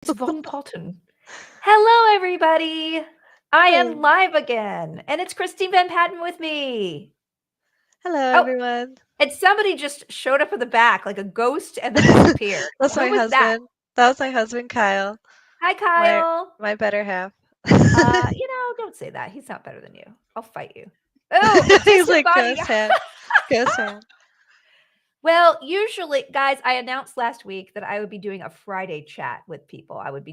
It's Von Patten. Hello, everybody. I am Hello. live again, and it's Christine Van Patten with me. Hello, Oh, everyone. and somebody just showed up in the back like a ghost and then disappeared. That's Who my was that? husband. That was my husband, Kyle. Hi, My Kyle. my better half. Don't say that. He's not better than you. I'll fight you. Oh, the He's like disembodied. ghost hand. Ghost hand. Well, usually, guys, I announced last week that I would be doing a Friday chat with people. I would be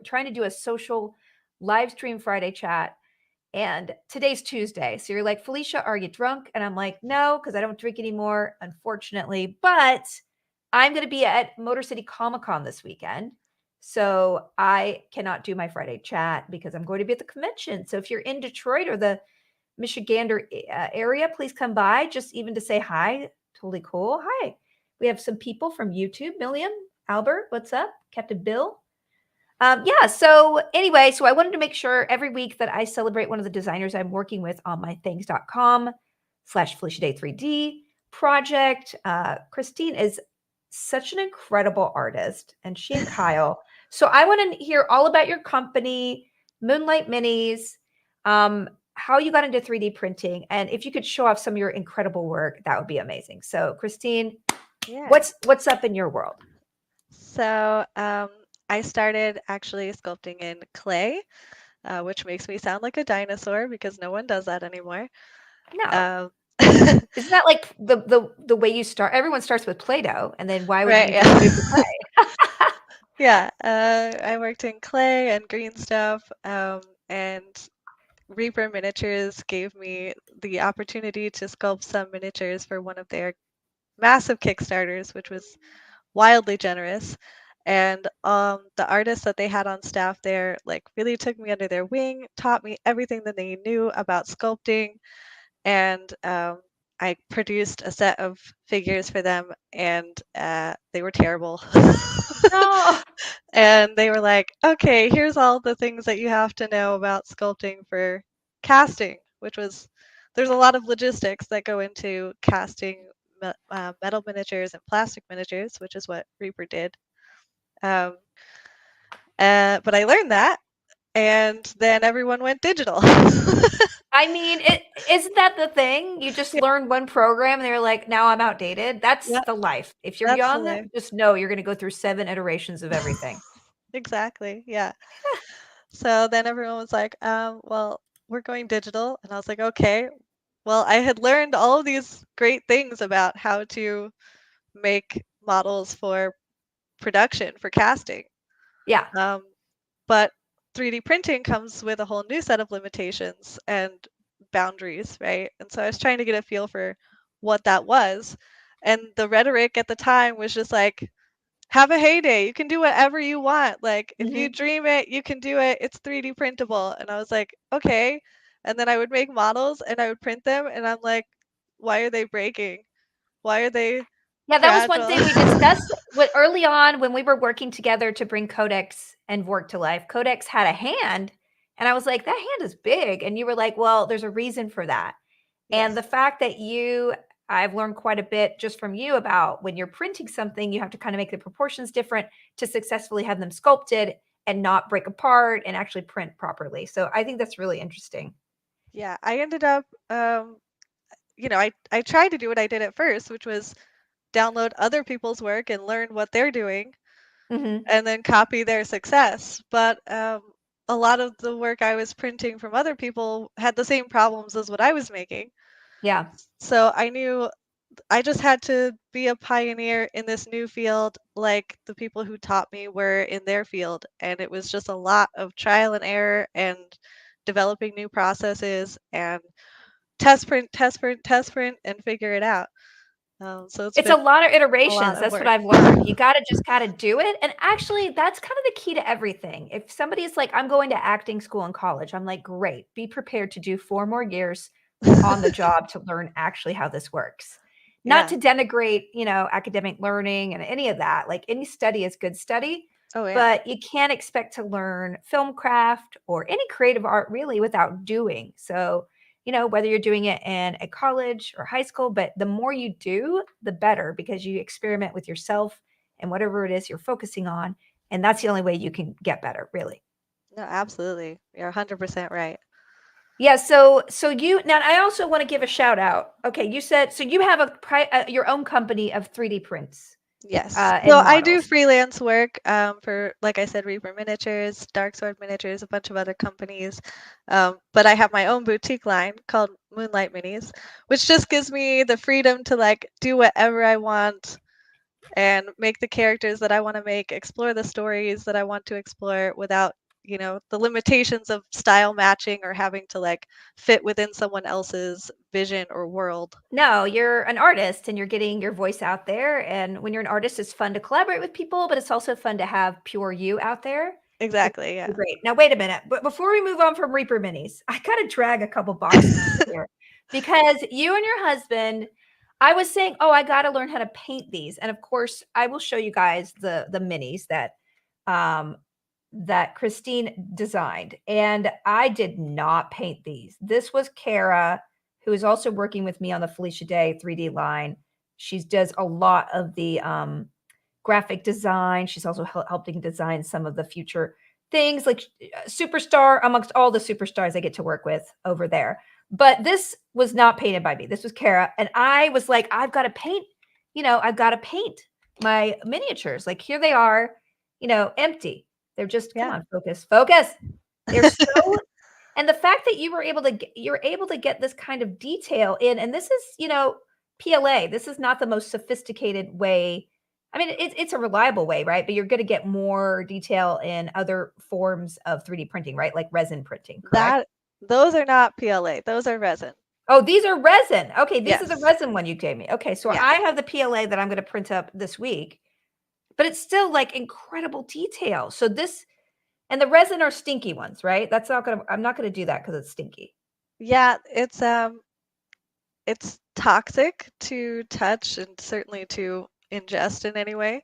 trying to do a social live stream Friday chat. And today's Tuesday. So you're like, Felicia, are you drunk? And I'm like, no, because I don't drink anymore, unfortunately. But I'm going to be at Motor City Comic Con this weekend. So I cannot do my Friday chat because I'm going to be at the convention. So if you're in Detroit or the Michigander area, please come by just even to say hi. Totally cool. Hi. We have some people from YouTube. Milliam, Albert, what's up? Captain Bill. Yeah. So anyway, so I wanted to make sure every week that I celebrate one of the designers I'm working with on my things.com/Felicia Day 3D project. Christine is such an incredible artist, and she and Kyle. So I want to hear all about your company, Moonlight Minis, how you got into 3D printing, and if you could show off some of your incredible work, that would be amazing. So Christine, Yeah. what's up in your world? So, I started actually sculpting in clay, which makes me sound like a dinosaur because no one does that anymore. No. Um, Isn't that like the way you start? Everyone starts with Play-Doh, and then why would right, you just yeah. move to clay? Yeah, I worked in clay and green stuff, and Reaper Miniatures gave me the opportunity to sculpt some miniatures for one of their massive Kickstarters, which was wildly generous. And the artists that they had on staff there, like, really took me under their wing, taught me everything that they knew about sculpting, and I produced a set of figures for them, and they were terrible. No. And they were like, okay, here's all the things that you have to know about sculpting for casting, which was, there's a lot of logistics that go into casting metal miniatures and plastic miniatures, which is what Reaper did. Um, but I learned that, and then everyone went digital. I mean, isn't that the thing? You just Yeah, learn one program and they're like, now I'm outdated. That's yeah, the life. If you're that's the young, life. just know you're going to go through 7 iterations of everything. Exactly. Yeah. So then everyone was like, well, we're going digital. And I was like, okay. Well, I had learned all of these great things about how to make models for production, for casting. Yeah. Um, but 3D printing comes with a whole new set of limitations and boundaries, right? And so I was trying to get a feel for what that was. And the rhetoric at the time was just like, have a heyday. You can do whatever you want. Like, if you Hmm. dream it, you can do it. It's 3D printable. And I was like, okay. And then I would make models and I would print them. And I'm like, why are they breaking? Why are they Yeah, that was one fragile? thing we discussed early on when we were working together to bring Codex and Vork to life. Codex had a hand, and I was like, that hand is big. And you were like, well, there's a reason for that. And Yes. the fact that I've learned quite a bit just from you about when you're printing something, you have to kind of make the proportions different to successfully have them sculpted and not break apart and actually print properly. So I think that's really interesting. Yeah. I ended up, I tried to do what I did at first, which was download other people's work and learn what they're doing Hmm. and then copy their success. But a lot of the work I was printing from other people had the same problems as what I was making. Yeah. So I knew I just had to be a pioneer in this new field, like the people who taught me were in their field. And it was just a lot of trial and error and developing new processes and test print, test print, test print, and figure it out. So it's It's a been lot of a lot iterations. of That's what work. I've learned. You got to just got to do it. And actually, that's kind of the key to everything. If somebody's like, I'm going to acting school in college, I'm like, great. Be prepared to do 4 more years on the job to learn actually how this works. Not Yeah. to denigrate, academic learning and any of that. Like any study is good study, Oh, yeah. but you can't expect to learn film craft or any creative art really without doing. So, whether you're doing it in a college or high school, but the more you do, the better because you experiment with yourself and whatever it is you're focusing on. And that's the only way you can get better, really. No, absolutely. You're 100% right. Yeah, so you now I also want to give a shout out. Okay, you said so you have your own company of 3D prints Yes. and So I do models. freelance work for, like I said, Reaper Miniatures, Dark Sword Miniatures, a bunch of other companies. But I have my own boutique line called Moonlight Minis, which just gives me the freedom to like do whatever I want and make the characters that I want to make, explore the stories that I want to explore without, the limitations of style matching or having to like fit within someone else's vision or world. No, you're an artist and you're getting your voice out there. And when you're an artist, it's fun to collaborate with people, but it's also fun to have pure you out there. It's Exactly, yeah. great. Now, wait a minute. But before we move on from Reaper Minis, I got to drag a couple boxes here because you and your husband, I was saying, oh, I got to learn how to paint these. And of course, I will show you guys the minis um, that Christine designed. And I did not paint these. This was Kara, who is also working with me on the Felicia Day 3D line. She does a lot of the graphic design. She's also helping design some of the future things like superstar amongst all the superstars I get to work with over there. But this was not painted by me. This was Kara. And I was like, I've got to paint, I've got to paint my miniatures. Like here they are, empty. They're just, come on, focus. They're so and the fact that you were able to you're able to get this kind of detail in, and this is, PLA. This is not the most sophisticated way. I mean, it's a reliable way, right? But you're going to get more detail in other forms of 3D printing, right? Like resin printing, correct? Those are not PLA. Those are resin. Oh, these are resin. Okay, this is a Yes. resin one you gave me. Okay, so Yeah. I have the PLA that I'm going to print up this week, but it's still like incredible detail. So this and the resin are stinky ones, right? I'm not gonna do that because it's stinky. Yeah, it's toxic to touch and certainly to ingest in any way.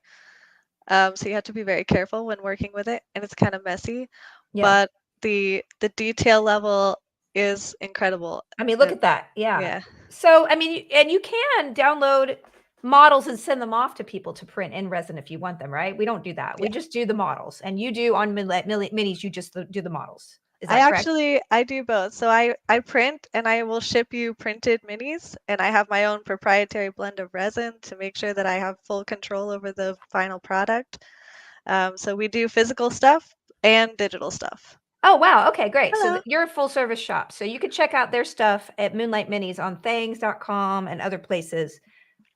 So you have to be very careful when working with it, and it's kind of messy. Yeah. But the detail level is incredible. I mean, look at that. Yeah. Yeah. So, I mean, and you can download models and send them off to people to print in resin if you want them, right? We don't do that. We Yeah. just do the models. And you do on Minis, you just do the models. Is that correct? I do both. So I print and I will ship you printed minis, and I have my own proprietary blend of resin to make sure that I have full control over the final product. So we do physical stuff and digital stuff. Oh, wow. Okay, great. So Hello. you're a full service shop. So you can check out their stuff at Moonlight Minis on thangs.com and other places.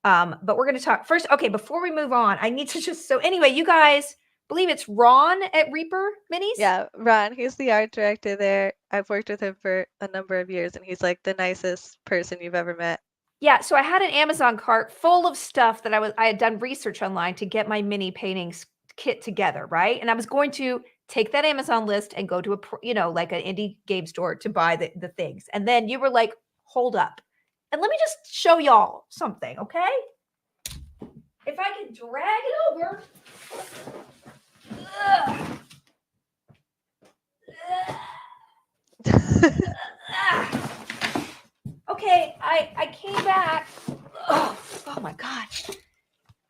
But we're going to talk first. Okay, before we move on, I need to so anyway, you guys believe it's Ron at Reaper Minis? Yeah, Ron, he's the art director there. I've worked with him for a number of years, and he's like the nicest person you've ever met. Yeah, so I had an Amazon cart full of stuff that I had done research online to get my mini paintings kit together, right? And I was going to take that Amazon list and go to like an indie game store to buy the things. And then you were like, hold up. And let me just show y'all something, okay? If I can drag it over. Okay, I came back. Oh my God.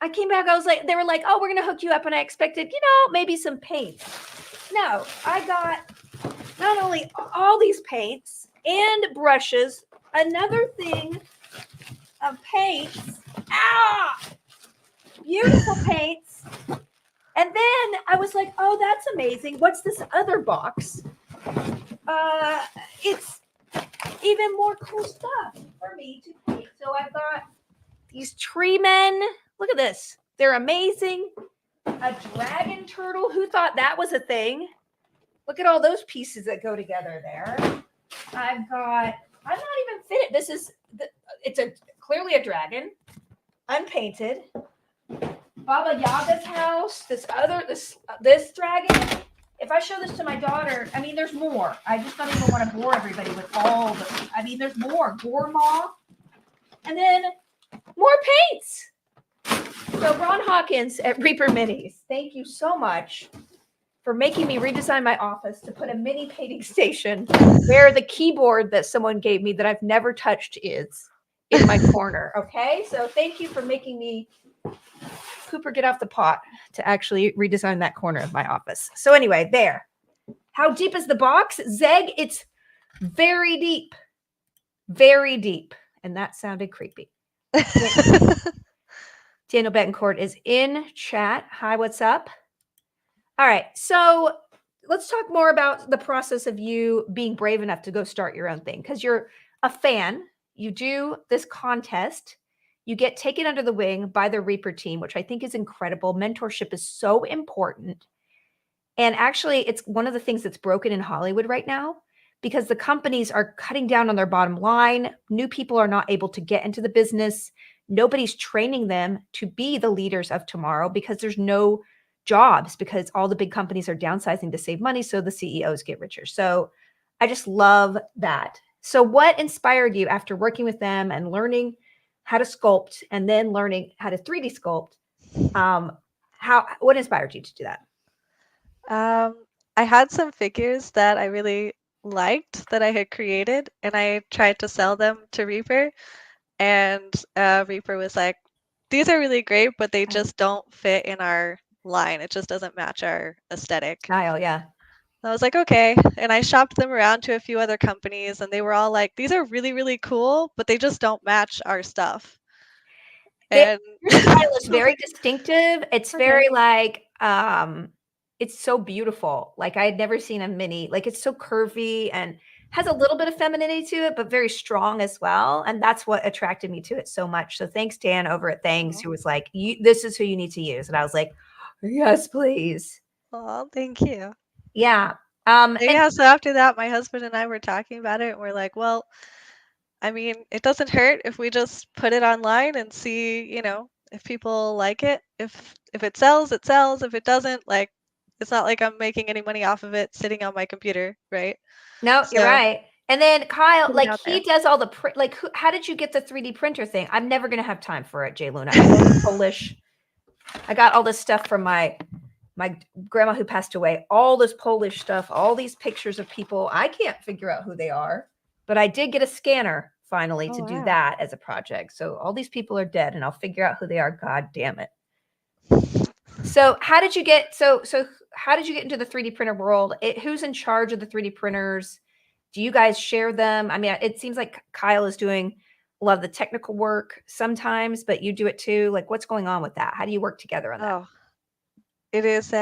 I came back. I was like, they were like, oh, we're going to hook you up. And I expected, maybe some paint. No, I got not only all these paints and brushes, another thing of paints. Beautiful paints. And then I was like, oh, that's amazing. What's this other box? It's even more cool stuff for me to paint. So I've got these tree men. Look at this. They're amazing. A dragon turtle. Who thought that was a thing? Look at all those pieces that go together there. I'm not even fitted. It's clearly a dragon, unpainted. Baba Yaga's house. This dragon. If I show this to my daughter, I mean, there's more. I just don't even want to bore everybody with all the. I mean, there's more. Gormaw, and then more paints. So Ron Hawkins at Reaper Minis, thank you so much for making me redesign my office to put a mini painting station where the keyboard that someone gave me that I've never touched is in my corner. Okay, so thank you for making me Cooper get off the pot to actually redesign that corner of my office. So anyway, there. How deep is the box? Zeg, it's very deep. Very deep. And that sounded creepy. Daniel Betancourt is in chat. Hi, what's up? All right. So let's talk more about the process of you being brave enough to go start your own thing, because you're a fan. You do this contest. You get taken under the wing by the Reaper team, which I think is incredible. Mentorship is so important. And actually, it's one of the things that's broken in Hollywood right now, because the companies are cutting down on their bottom line. New people are not able to get into the business. Nobody's training them to be the leaders of tomorrow because there's no jobs, because all the big companies are downsizing to save money. So the CEOs get richer. So I just love that. So what inspired you after working with them and learning how to sculpt and then learning how to 3D sculpt? What inspired you to do that? I had some figures that I really liked that I had created, and I tried to sell them to Reaper, and Reaper was like, these are really great, but they just don't fit in our line. It just doesn't match our aesthetic. Style, yeah. I was like, okay. And I shopped them around to a few other companies, and they were all like, these are really, really cool, but they just don't match our stuff. And your style is very distinctive. It's very like, it's so beautiful. Like I had never seen a mini, like it's so curvy and has a little bit of femininity to it, but very strong as well. And that's what attracted me to it so much. So thanks, Dan, over at Things, who was like, this is who you need to use. And I was like, yes, please. Oh, thank you. Yeah. Yeah, so after that, my husband and I were talking about it, and we're like, well, I mean, it doesn't hurt if we just put it online and see, if people like it. If it sells, it sells. If it doesn't, like, it's not like I'm making any money off of it sitting on my computer, right? No, you're right. And then Kyle, put it like out he there. does all the how did you get the 3D printer thing? I'm never gonna have time for it, Jay Luna. I know the Polish. I got all this stuff from my grandma who passed away. All this Polish stuff, all these pictures of people. I can't figure out who they are, but I did get a scanner finally to do that as a project. So all these people are dead, and I'll figure out who they are. God damn it. So how did you get how did you get into the 3D printer world? Who's in charge of the 3D printers? Do you guys share them? I mean, it seems like Kyle is doing a lot of the technical work sometimes, but you do it too. Like, what's going on with that? How do you work together on that? Oh, it is,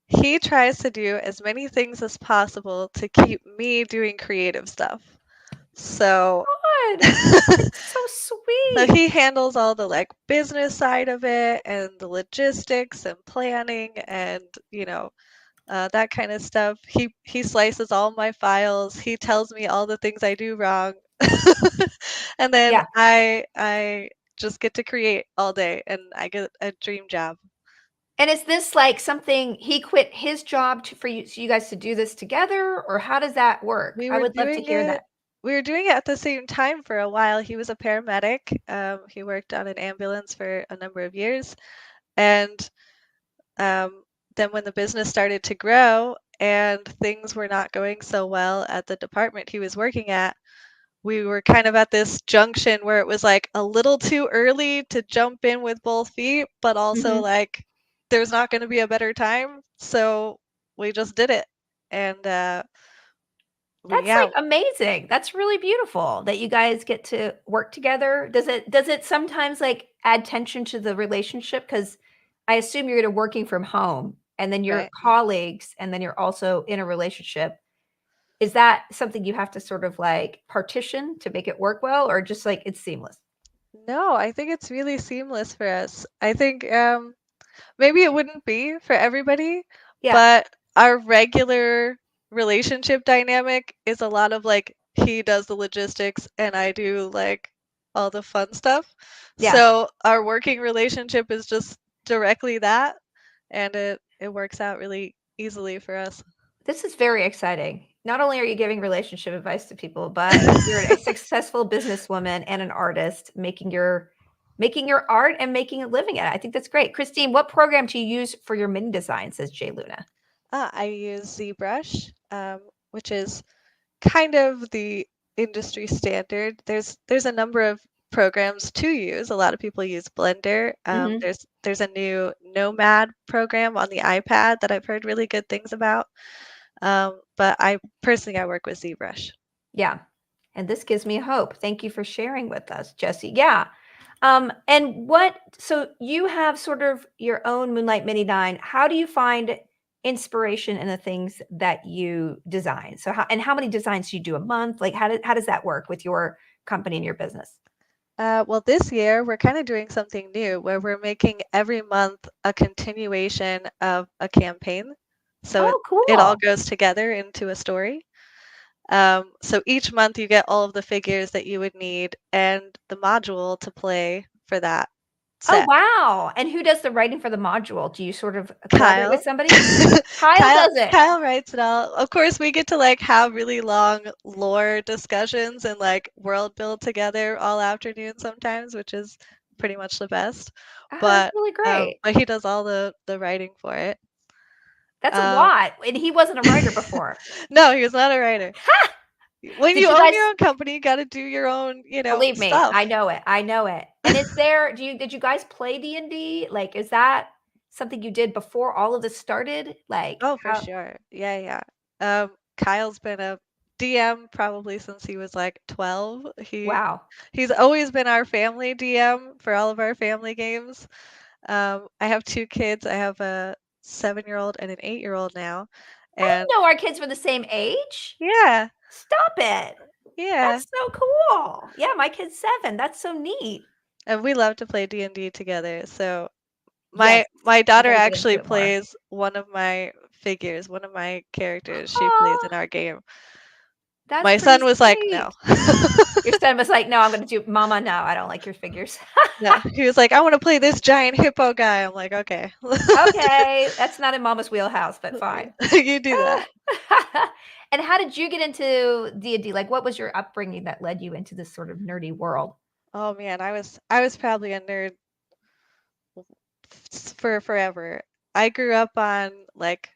he tries to do as many things as possible to keep me doing creative stuff. So, it's so sweet. So he handles all the like business side of it and the logistics and planning and that kind of stuff. He slices all my files. He tells me all the things I do wrong, and then I just get to create all day, and I get a dream job. And is this like something he quit his job for you, so you guys to do this together, or how does that work? I would love to hear that. We were doing it at the same time for a while. He was a paramedic. He worked on an ambulance for a number of years, and then when the business started to grow and things were not going so well at the department he was working at, we were kind of at this junction where it was like a little too early to jump in with both feet, but also like there's not going to be a better time. So we just did it. And that's like amazing. That's really beautiful that you guys get to work together. Does it sometimes like add tension to the relationship? Because I assume you're gonna working from home and then you're colleagues and then you're also in a relationship. Is that something you have to sort of like partition to make it work well, or just like it's seamless? No, I think it's really seamless for us. I think maybe it wouldn't be for everybody, but our regular relationship dynamic is a lot of like he does the logistics and I do like all the fun stuff. So our working relationship is just directly that, and it works out really easily for us. This is very exciting. Not only are you giving relationship advice to people, but you're a successful businesswoman and an artist making your art and making a living at it. I think that's great. Christine, what program do you use for your mini design, says Jay Luna? I use ZBrush, which is kind of the industry standard. There's a number of programs to use. A lot of people use Blender. Mhm. There's a new Nomad program on the iPad that I've heard really good things about. But I personally I work with ZBrush. Yeah. And this gives me hope. Thank you for sharing with us, Jesse. Yeah. And so you have sort of your own Moonlight Mini 9. How do you find inspiration in the things that you design? So how many designs do you do a month? Like how does that work with your company and your business? Well, this year we're kind of doing something new where we're making every month a continuation of a campaign. So Oh, it all cool. goes together into a story. So each month you get all of the figures that you would need and the module to play for that Oh, set. wow. And who does the writing for the module? Do you sort of collaborate with Kyle. somebody? Kyle Kyle does it. Kyle writes it all. Of course, we get to like have really long lore discussions and like world build together all afternoon sometimes, which is pretty much the best. Oh, that's really great. But he does all the writing for it. That's a Um, lot. And he wasn't a writer before. no, he was not a writer. Ha! When Did you you own guys your own company, you got to do your own, believe me, stuff. I know it. I know it. And did you guys play D&D? Like, is that something you did before all of this started? Like, Oh, for how sure. Yeah, yeah. Kyle's been a DM probably since he was like 12. wow. He's always been our family DM for all of our family games. I have two kids. I have a 7-year-old and an 8-year-old now. I And didn't know our kids were the same age. yeah, Stop it. yeah. That's so cool. Yeah, my kid's 7. That's so neat. And we love to play D&D together. So Yes, my we daughter gotta get into actually it more. plays one of my figures, one of my characters she plays Oh, in our game. that's My pretty son was like, "No." sweet. Your son was like, "No, I'm gonna do Mama, no, I don't like your figures." No, he was like, "I want to play this giant hippo guy." I'm like, "Okay, Okay, that's not in Mama's wheelhouse, but fine. you do that." And how did you get into D&D? Like, what was your upbringing that led you into this sort of nerdy world? Oh man, I was probably a nerd for forever. I grew up on like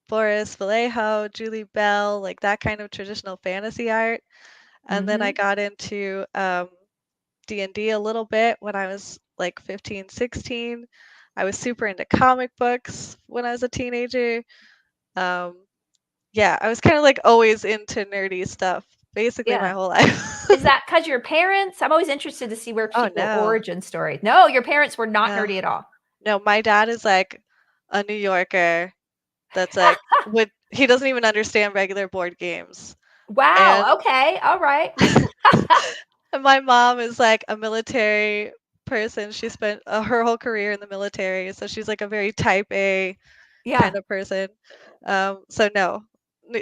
Boris Vallejo, Julie Bell, like that kind of traditional fantasy art, and then I Mhm. got into D&D a little bit when I was like 15, 16. I was super into comic books when I was a teenager. Um, yeah, I was kind of like always into nerdy stuff basically my Yeah. whole life. Is that because your parents? I'm always interested to see where Oh people no, origin stories. No, your parents were not no, nerdy at all. no. My dad is like a New Yorker that's like would he doesn't even understand regular board games, and Wow, okay, alright. and my mom is like a military person. She spent her whole career in the military, so she's like a very type A Yeah. kind of person. So no,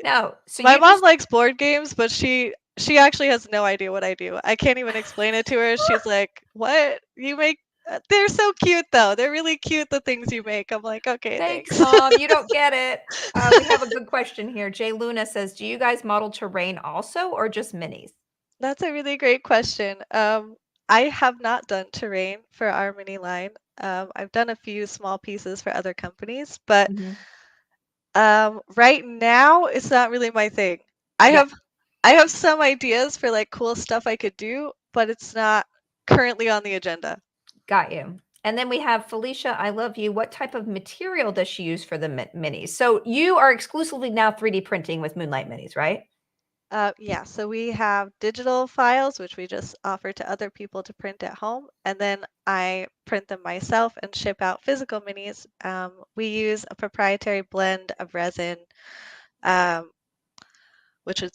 No, so my you mom just likes board games, but she actually has no idea what I do. I can't even explain it to her. She's like, "What? You make they're so cute though. They're really cute the things you make." I'm like, "Okay, Thanks, thanks." mom, you don't get it. We have a good question here. Jay Luna says, "Do you guys model terrain also or just minis?" That's a really great question. I have not done terrain for our mini line. I've done a few small pieces for other companies, but Mhm. right now it's not really my thing. I Yeah, have I have some ideas for like cool stuff I could do, but it's not currently on the agenda. got you. And then we have Felicia, I love you. What type of material does she use for the minis? So you are exclusively now 3D printing with Moonlight Minis, right? Yeah, so we have digital files, which we just offer to other people to print at home, and then I print them myself and ship out physical minis. We use a proprietary blend of resin, um, which is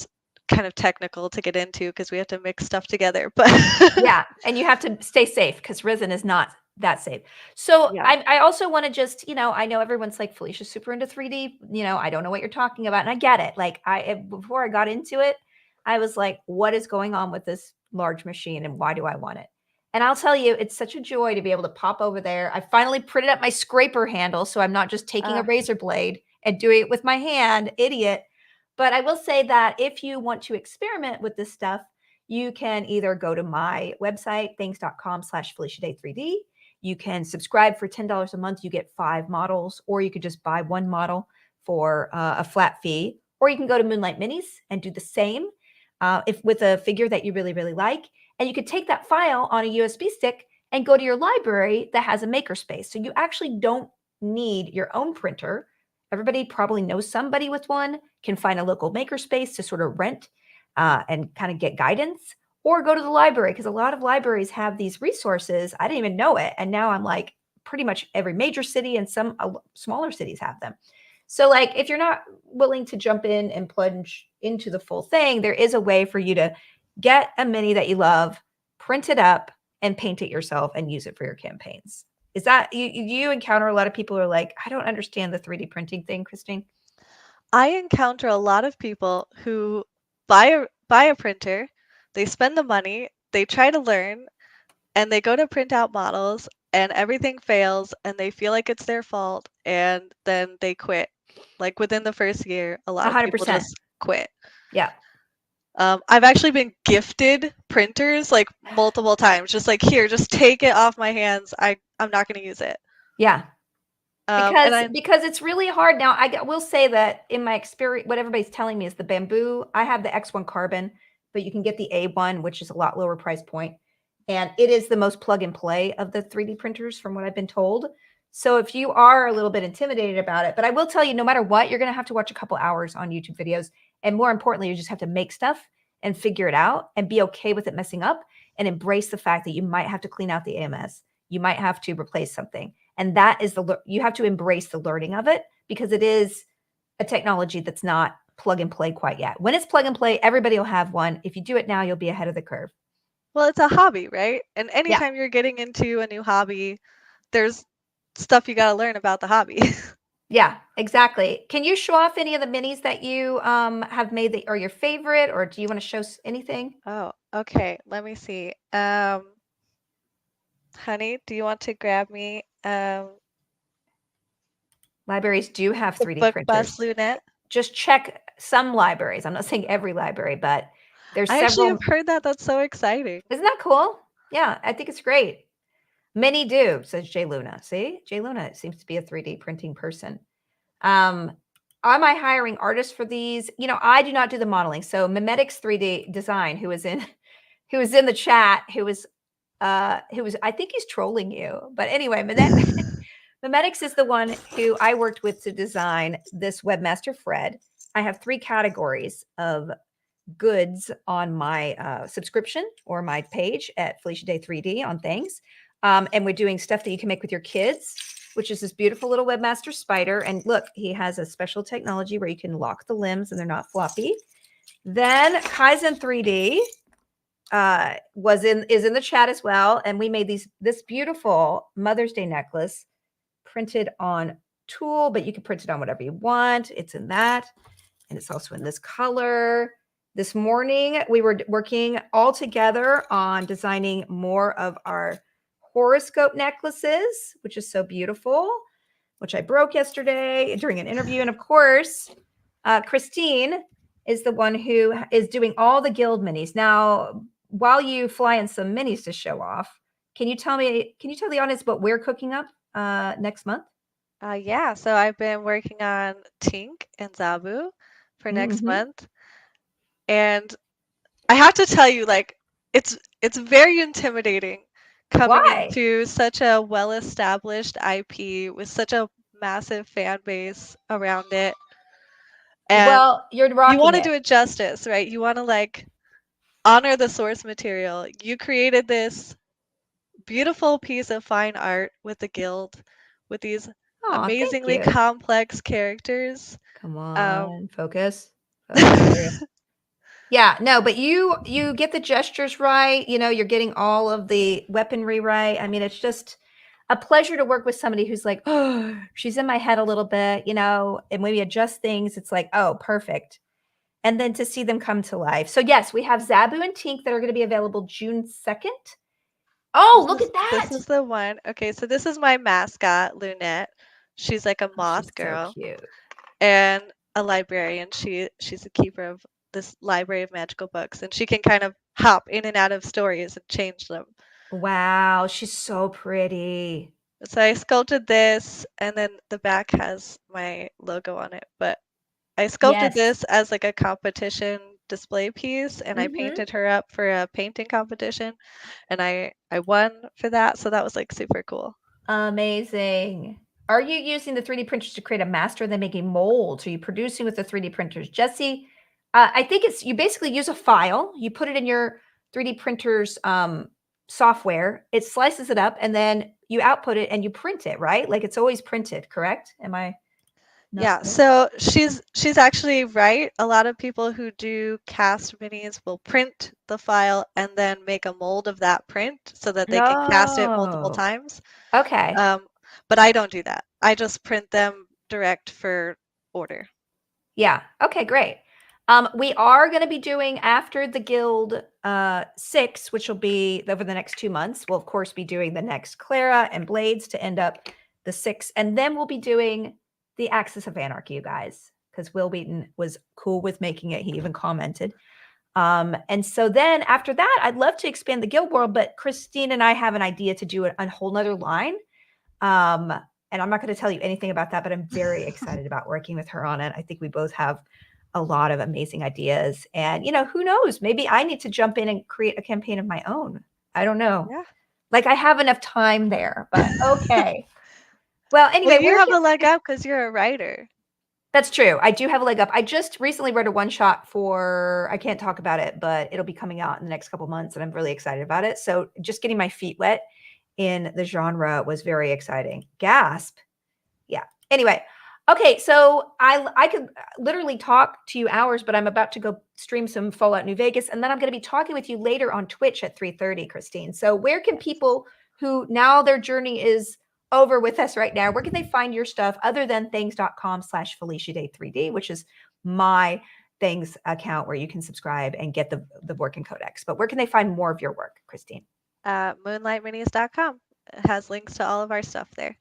kind of technical to get into because we have to mix stuff together. But Yeah, and you have to stay safe because resin is not that safe. So yeah, I also want to just, I know everyone's like Felicia's super into 3D. I don't know what you're talking about, and I get it. Like before I got into it, I was like, what is going on with this large machine, and why do I want it? And I'll tell you, it's such a joy to be able to pop over there. I finally printed up my scraper handle, so I'm not just taking a uh, razor blade and doing it with my hand, idiot. But I will say that if you want to experiment with this stuff, you can either go to my website, things.com/FeliciaDay3D. You can subscribe for $10 a month. You get 5 models, or you could just buy one model for a flat fee, or you can go to Moonlight Minis and do the same if with a figure that you really, really like. And you could take that file on a USB stick and go to your library that has a makerspace. So you actually don't need your own printer. Everybody probably knows somebody with one, can find a local makerspace to sort of rent and kind of get guidance, or go to the library, because a lot of libraries have these resources. I didn't even know it. And now I'm like, pretty much every major city and some smaller cities have them. So, like, if you're not willing to jump in and plunge into the full thing, there is a way for you to get a mini that you love, print it up, and paint it yourself and use it for your campaigns. Is that you encounter a lot of people who are like, I don't understand the 3D printing thing, Christine? I encounter a lot of people who buy a printer, they spend the money, they try to learn, and they go to print out models, and everything fails, and they feel like it's their fault, and then they quit. Like within the first year, a lot of people 100%. just quit. Yeah. I've actually been gifted printers like multiple times, just like, here, just take it off my hands. I'm not going to use it. Yeah. And I Because it's really hard now. Will say that in my experience, what everybody's telling me is the bamboo. I have the X1 carbon, but you can get the A1, which is a lot lower price point, and it is the most plug and play of the 3D printers, from what I've been told. So if you are a little bit intimidated about it, but I will tell you, no matter what, you're going to have to watch a couple hours on YouTube videos, and more importantly, you just have to make stuff and figure it out and be okay with it messing up, and embrace the fact that you might have to clean out the AMS, you might have to replace something. And that is you have to embrace the learning of it, because it is a technology that's not plug and play quite yet. When it's plug and play, everybody will have one. If you do it now, you'll be ahead of the curve. Well, it's a hobby, right? And Yeah. anytime you're getting into a new hobby, there's stuff you got to learn about the hobby. Yeah, exactly. Can you show off any of the minis that you have made that are your favorite, or do you want to show anything? Oh, okay. Let me see. Honey, do you want to grab me Libraries do have the 3D book printers. bus lunette? Just check some libraries. I'm not saying every library, but there's I actually several. have heard that. That's so exciting. Isn't that cool? Yeah, I think it's great. Many do, says Jay Luna. See, Jay Luna seems to be a 3D printing person. Am I hiring artists for these? You know, I do not do the modeling. So Mimetics 3D Design, who was in the chat, who was I think he's trolling you. But anyway, Mimetics is the one who I worked with to design this webmaster Fred. I have 3 categories of goods on my subscription or my page at Felicia Day 3D on things. And we're doing stuff that you can make with your kids, which is this beautiful little webmaster spider. And look, he has a special technology where you can lock the limbs and they're not floppy. Then Kaizen 3D is in the chat as well, and we made this beautiful Mother's Day necklace printed on tulle, but you can print it on whatever you want. It's in that, and it's also in this color. This morning, we were working all together on designing more of our horoscope necklaces, which is so beautiful, which I broke yesterday during an interview. And of course, Christine is the one who is doing all the guild minis. Now, while you fly in some minis to show off, can you tell the audience what we're cooking up next month? Yeah, so I've been working on Tink and Zabu for next month. And I have to tell you, like, it's very intimidating coming Why? into such a well-established IP with such a massive fan base around it. And Well, you're you rocking want to it. do it justice, right? You want to like honor the source material. You created this beautiful piece of fine art with the guild, with these Oh, thank amazingly you. complex characters. Come on, focus. Focus. Yeah, no, but you get the gestures right. You know, you're getting all of the weaponry right. I mean, it's just a pleasure to work with somebody who's like, oh, she's in my head a little bit, you know, and when we adjust things, it's like, oh, perfect. And then to see them come to life. So yes, we have Zabu and Tink that are going to be available June 2nd. Oh, look at that. This is the one. Okay, so this is my mascot, Lunette. She's like a moth She's girl so cute. and a librarian. She's a keeper of this library of magical books, and she can kind of hop in and out of stories and change them. Wow, she's so pretty. So I sculpted this, and then the back has my logo on it. But I sculpted Yes. this as like a competition display piece, and I Mhm. painted her up for a painting competition, and I won for that, so that was like super cool. Amazing. Are you using the 3D printers to create a master, then making molds? Are you producing with the 3D printers? Jesse, I think it's you basically use a file, you put it in your 3D printer's software, it slices it up, and then you output it and you print it, right? Like it's always printed, correct? Am I not Yeah, right? so she's actually right. A lot of people who do cast minis will print the file and then make a mold of that print so that they can cast it multiple No. times. Okay. But I don't do that. I just print them direct for order. Yeah. Okay, great. We are going to be doing after the Guild 6, which will be over the next 2 months. We'll of course be doing the next Clara and Blades to end up the 6, and then we'll be doing the Axis of Anarchy, you guys, because Will Wheaton was cool with making it. He even commented. And so then after that, I'd love to expand the Guild world, but Christine and I have an idea to do a whole nother line. And I'm not going to tell you anything about that, but I'm very excited about working with her on it. I think we both have a lot of amazing ideas. And, who knows? Maybe I need to jump in and create a campaign of my own. I don't know. Yeah. Like I have enough time there, but okay. Well, anyway, Well, you have a leg up because you're a writer. that's true. I do have a leg up. I just recently wrote a one shot for, I can't talk about it, but it'll be coming out in the next couple months, and I'm really excited about it. So just getting my feet wet in the genre was very exciting. Gasp. Yeah. Anyway, okay, so I could literally talk to you hours, but I'm about to go stream some Fallout New Vegas, and then I'm going to be talking with you later on Twitch at 3:30, Christine. So where can people who now their journey is over with us right now, where can they find your stuff other than things.com/FeliciaDay3D, which is my Things account where you can subscribe and get the Vork and Codex. But where can they find more of your work, Christine? Moonlightminis.com. It has links to all of our stuff there.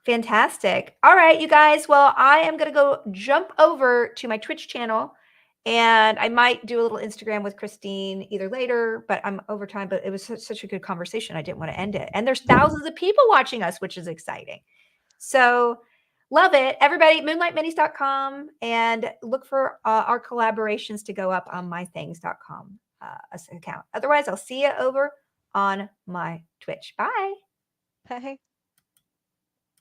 Fantastic. All right, you guys. Well, I am going to go jump over to my Twitch channel, and I might do a little Instagram with Christine either later, but I'm over time. But it was such a good conversation. I didn't want to end it. And there's thousands of people watching us, which is exciting. So love it. Everybody, moonlightminis.com, and look for our collaborations to go up on mythings.com account. Otherwise, I'll see you over on my Twitch. Bye. Bye.